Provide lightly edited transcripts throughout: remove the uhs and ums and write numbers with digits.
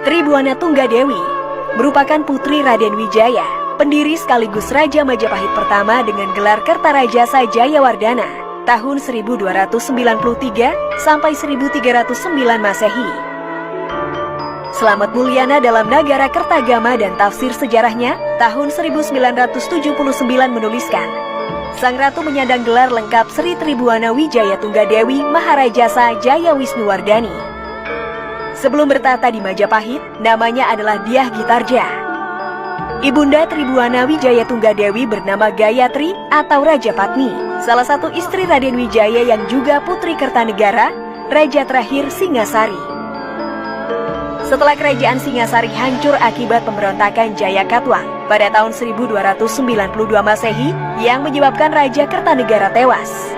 Tribuana Tunggadewi merupakan putri Raden Wijaya, pendiri sekaligus Raja Majapahit pertama dengan gelar Kertarajasa Jayawardana tahun 1293 sampai 1309 Masehi. Slamet Mulyana dalam Nagara Kertagama dan tafsir sejarahnya tahun 1979 menuliskan, Sang Ratu menyandang gelar lengkap Sri Tribuana Wijaya Tunggadewi Maharajasa Jaya Wisnuwardani. Sebelum bertata di Majapahit, namanya adalah Dyah Gitarja. Ibunda Tribuana Wijaya Tunggadewi bernama Gayatri atau Raja Patni, salah satu istri Raden Wijaya yang juga putri Kertanegara, Raja terakhir Singasari. Setelah kerajaan Singasari hancur akibat pemberontakan Jayakatwang pada tahun 1292 Masehi yang menyebabkan Raja Kertanegara tewas,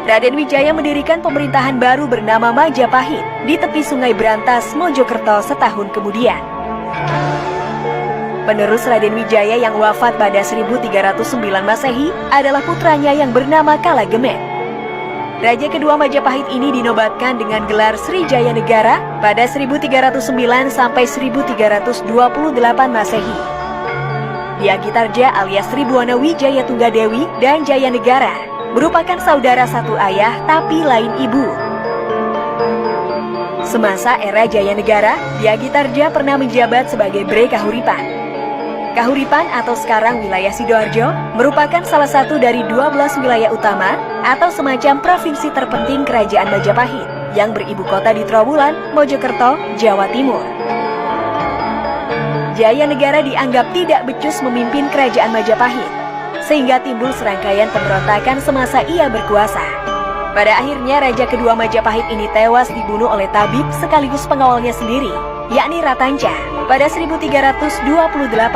Raden Wijaya mendirikan pemerintahan baru bernama Majapahit di tepi Sungai Brantas, Mojokerto setahun kemudian. Penerus Raden Wijaya yang wafat pada 1309 Masehi adalah putranya yang bernama Kalagemet. Raja kedua Majapahit ini dinobatkan dengan gelar Srijaya Negara pada 1309 sampai 1328 Masehi. Dyah Gitarja alias Tribuana Wijaya Tunggadewi dan Jaya Negara merupakan saudara satu ayah tapi lain ibu. Semasa era Jaya Negara, Dyah Gitarja pernah menjabat sebagai Bre Kahuripan. Kahuripan atau sekarang wilayah Sidoarjo merupakan salah satu dari 12 wilayah utama atau semacam provinsi terpenting Kerajaan Majapahit yang beribu kota di Trowulan, Mojokerto, Jawa Timur. Jaya Negara dianggap tidak becus memimpin Kerajaan Majapahit, sehingga timbul serangkaian pemberontakan semasa ia berkuasa. Pada akhirnya Raja kedua Majapahit ini tewas dibunuh oleh tabib sekaligus pengawalnya sendiri, yakni Ratanca, pada 1328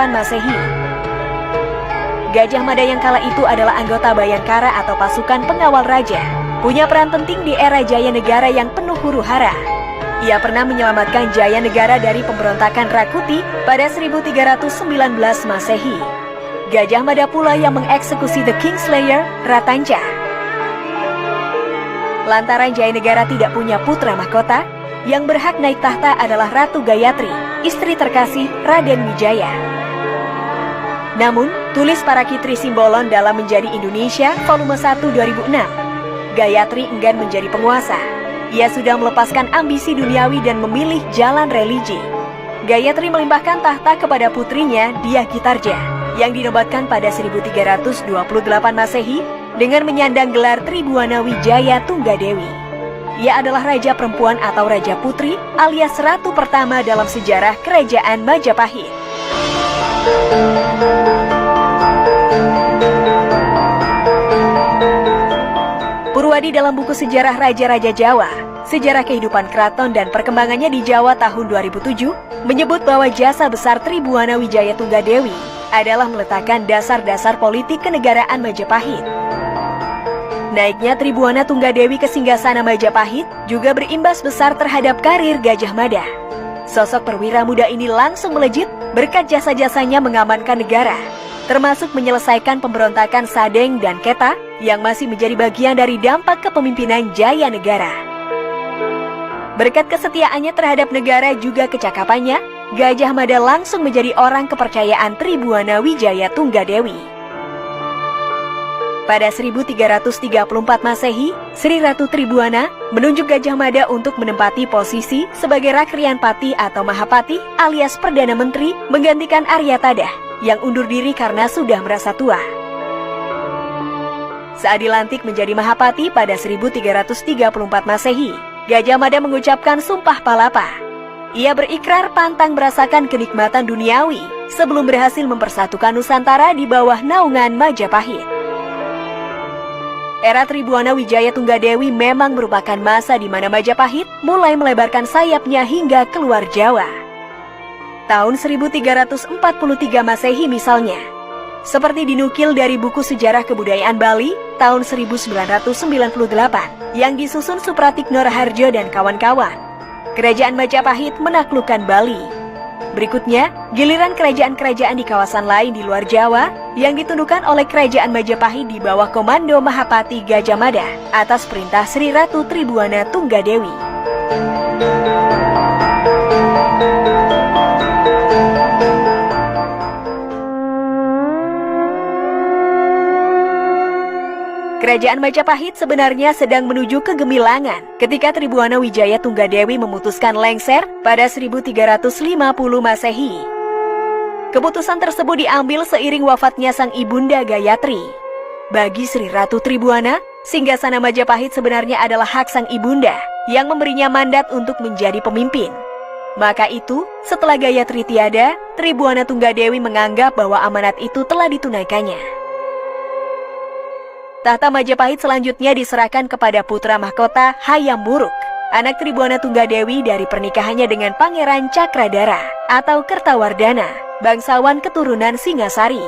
Masehi. Gajah Mada yang kala itu adalah anggota Bayangkara atau pasukan pengawal raja, punya peran penting di era Jaya Negara yang penuh huru-hara. Ia pernah menyelamatkan Jaya Negara dari pemberontakan Rakuti pada 1319 Masehi. Gajah Mada pula yang mengeksekusi The Kingslayer, Ratanca. Lantaran Jaya Negara tidak punya putra mahkota, yang berhak naik tahta adalah Ratu Gayatri, istri terkasih Raden Wijaya. Namun, tulis para Kitri Simbolon dalam Menjadi Indonesia volume 1 2006, Gayatri enggan menjadi penguasa. Ia sudah melepaskan ambisi duniawi dan memilih jalan religi. Gayatri melimpahkan tahta kepada putrinya Dyah Gitarja, yang dinobatkan pada 1328 Masehi dengan menyandang gelar Tribuana Wijaya Tunggadewi. Ia adalah raja perempuan atau raja putri alias ratu pertama dalam sejarah Kerajaan Majapahit. Purwadi dalam buku sejarah Raja-Raja Jawa, Sejarah Kehidupan Keraton dan Perkembangannya di Jawa tahun 2007 menyebut bahwa jasa besar Tribuana Wijaya Tunggadewi adalah meletakkan dasar-dasar politik kenegaraan Majapahit. Naiknya Tribuana Tunggadewi ke singgasana Majapahit juga berimbas besar terhadap karir Gajah Mada. Sosok perwira muda ini langsung melejit berkat jasa-jasanya mengamankan negara, termasuk menyelesaikan pemberontakan Sadeng dan Keta yang masih menjadi bagian dari dampak kepemimpinan Jaya Negara. Berkat kesetiaannya terhadap negara juga kecakapannya, Gajah Mada langsung menjadi orang kepercayaan Tribuana Wijaya Tunggadewi. Pada 1334 Masehi, Sri Ratu Tribuana menunjuk Gajah Mada untuk menempati posisi sebagai Rakrian Pati atau Mahapati alias Perdana Menteri menggantikan Aryatada yang undur diri karena sudah merasa tua. Saat dilantik menjadi Mahapati pada 1334 Masehi, Gajah Mada mengucapkan Sumpah Palapa. Ia berikrar pantang merasakan kenikmatan duniawi sebelum berhasil mempersatukan Nusantara di bawah naungan Majapahit. Era Tribuana Wijaya Tunggadewi memang merupakan masa di mana Majapahit mulai melebarkan sayapnya hingga keluar Jawa. Tahun 1343 Masehi misalnya, seperti dinukil dari buku Sejarah Kebudayaan Bali tahun 1998 yang disusun Supratikno Raharjo dan kawan-kawan, Kerajaan Majapahit menaklukkan Bali. Berikutnya, giliran kerajaan-kerajaan di kawasan lain di luar Jawa yang ditundukkan oleh Kerajaan Majapahit di bawah komando Mahapati Gajah Mada atas perintah Sri Ratu Tribuana Tunggadewi. Kerajaan Majapahit sebenarnya sedang menuju kegemilangan ketika Tribuana Wijaya Tunggadewi memutuskan lengser pada 1350 Masehi. Keputusan tersebut diambil seiring wafatnya sang ibunda Gayatri. Bagi Sri Ratu Tribuana, singgasana Majapahit sebenarnya adalah hak sang ibunda yang memberinya mandat untuk menjadi pemimpin. Maka itu, setelah Gayatri tiada, Tribuana Tunggadewi menganggap bahwa amanat itu telah ditunaikannya. Tahta Majapahit selanjutnya diserahkan kepada putra mahkota Hayam Wuruk, anak Tribuana Tunggadewi dari pernikahannya dengan Pangeran Cakradara atau Kertawardhana, bangsawan keturunan Singasari.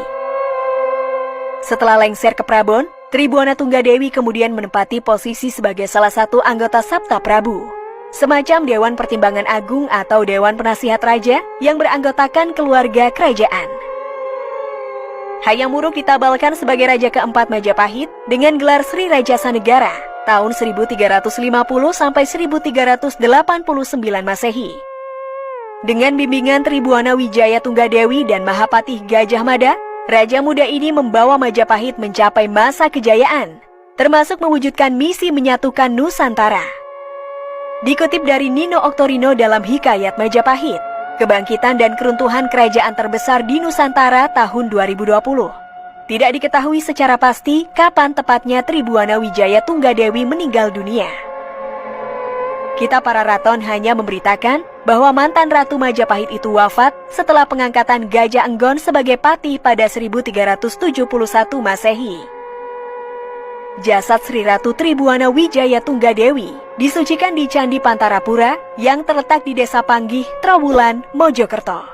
Setelah lengser ke Prabon, Tribuana Tunggadewi kemudian menempati posisi sebagai salah satu anggota Sabta Prabu, semacam Dewan Pertimbangan Agung atau Dewan Penasihat Raja yang beranggotakan keluarga kerajaan. Hayam Wuruk ditabalkan sebagai Raja keempat Majapahit dengan gelar Sri Raja Sanegara tahun 1350 sampai 1389 Masehi. Dengan bimbingan Tribuana Wijaya Tunggadewi dan Mahapatih Gajah Mada, Raja muda ini membawa Majapahit mencapai masa kejayaan, termasuk mewujudkan misi menyatukan Nusantara. Dikutip dari Nino Oktorino dalam Hikayat Majapahit, kebangkitan dan keruntuhan kerajaan terbesar di Nusantara tahun 2020. Tidak diketahui secara pasti kapan tepatnya Tribuana Wijaya Tunggadewi meninggal dunia. Kitab Pararaton hanya memberitakan bahwa mantan Ratu Majapahit itu wafat setelah pengangkatan Gajah Enggon sebagai patih pada 1371 Masehi. Jasad Sri Ratu Tribuana Wijaya Tunggadewi disucikan di Candi Pantarapura yang terletak di Desa Panggih, Trowulan, Mojokerto.